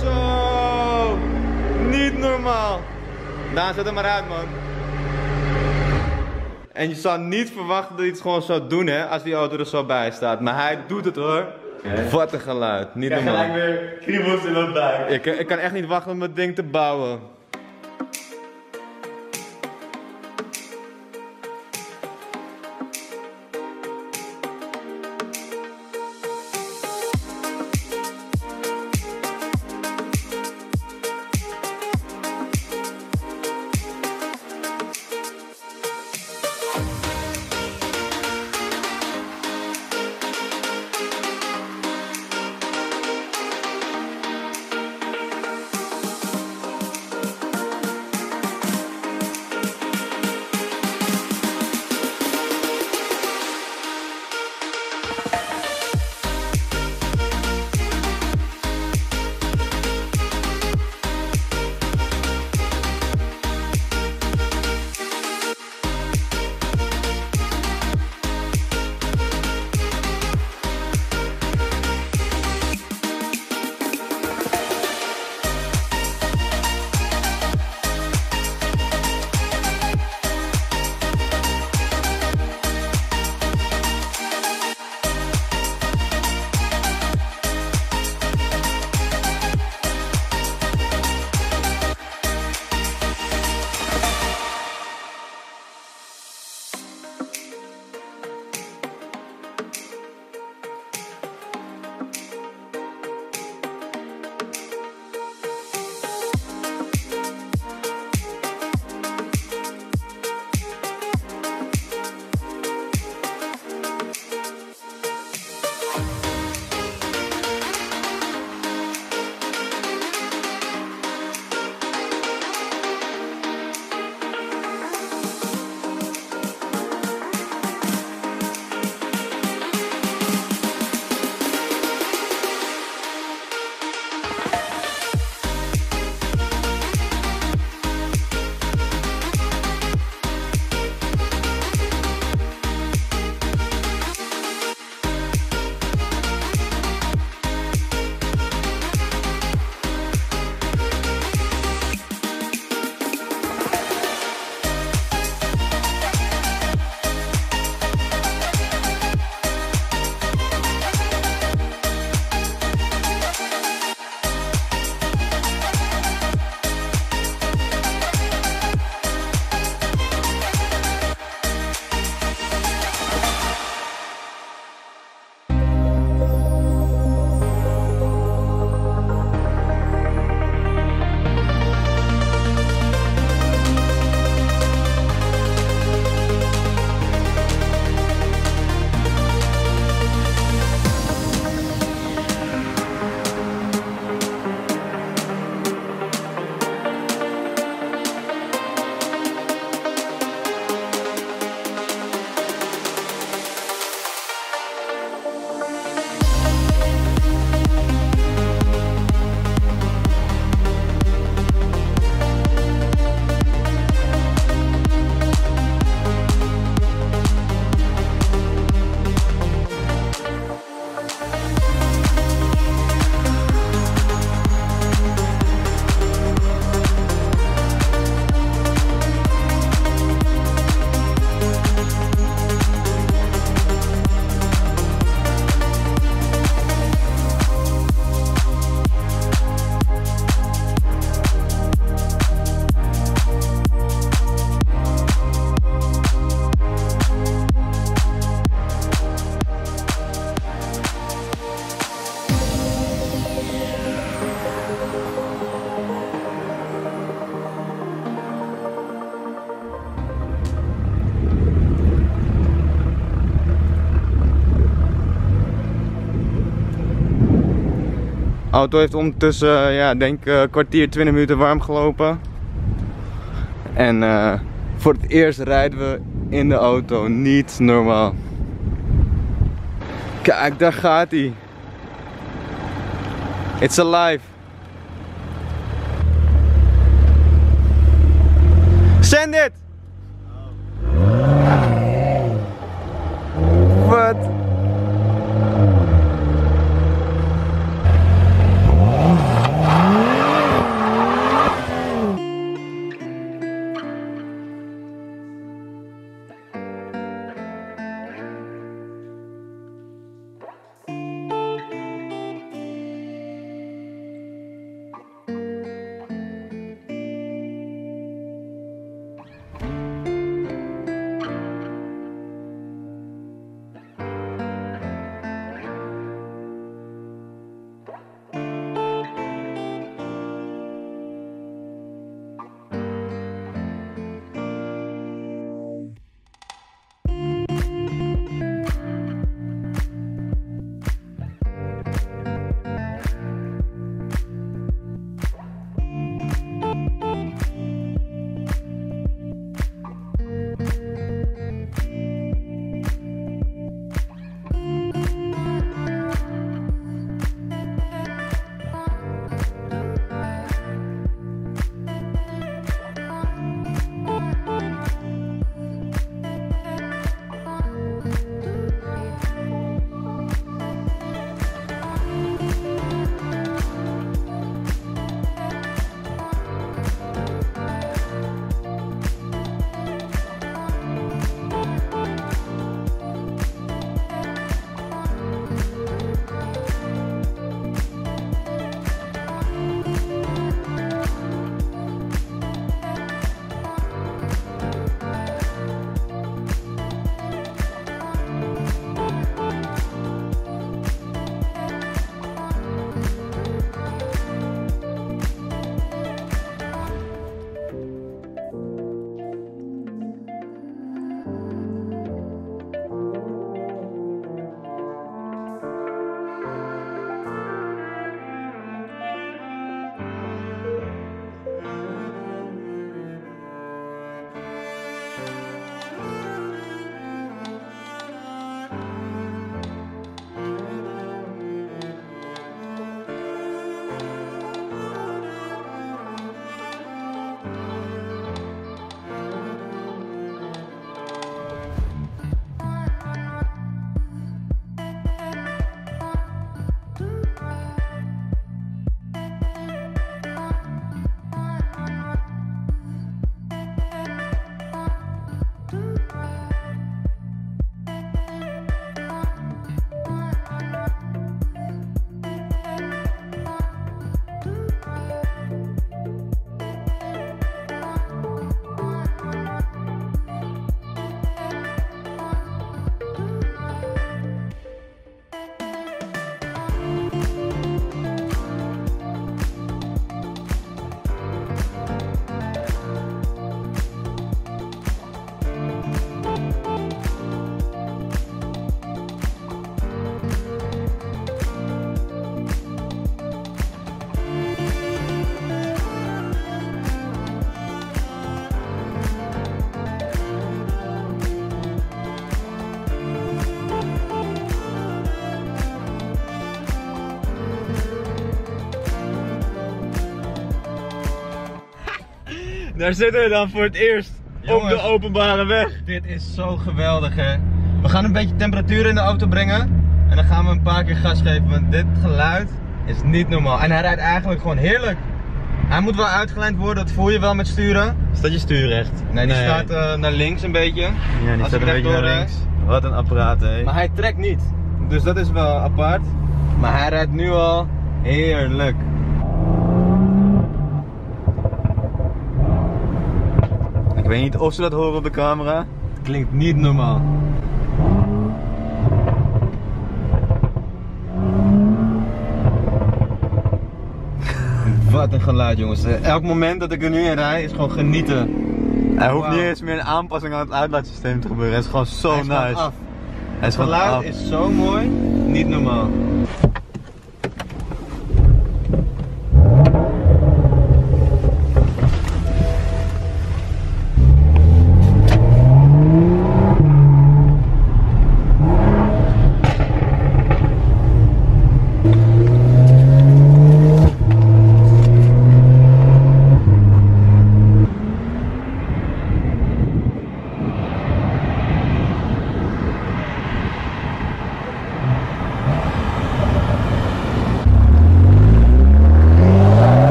Zo, niet normaal. Daan, zet hem maar uit, man. En je zou niet verwachten dat hij het gewoon zou doen, hè, als die auto er zo bij staat. Maar hij doet het, hoor. Okay. Wat een geluid, niet normaal. Ik krijg gelijk weer kriebels in het buik. Ik kan echt niet wachten om het ding te bouwen. auto heeft ondertussen, ja, denk een kwartier, 20 minuten warm gelopen. En voor het eerst rijden we in de auto. Niet normaal. Kijk, daar gaat hij. It's alive. Send it! Wat? Daar zitten we dan voor het eerst. Jongens, op de openbare weg. Dit is zo geweldig, hè. We gaan een beetje temperatuur in de auto brengen. En dan gaan we een paar keer gas geven, want dit geluid is niet normaal. En hij rijdt eigenlijk gewoon heerlijk. Hij moet wel uitgelijnd worden, dat voel je wel met sturen. Staat je stuur recht? Nee, die staat naar links een beetje. Ja, die staat een beetje naar links. Wat een apparaat, hè. Maar hij trekt niet. Dus dat is wel apart. Maar hij rijdt nu al heerlijk. Ik weet niet of ze dat horen op de camera. Het klinkt niet normaal. Wat een geluid, jongens. Elk moment dat ik er nu in rijd is gewoon genieten. Er hoeft niet eens meer een aanpassing aan het uitlaatsysteem te gebeuren. Het is gewoon zo nice. Het geluid is zo mooi, niet normaal.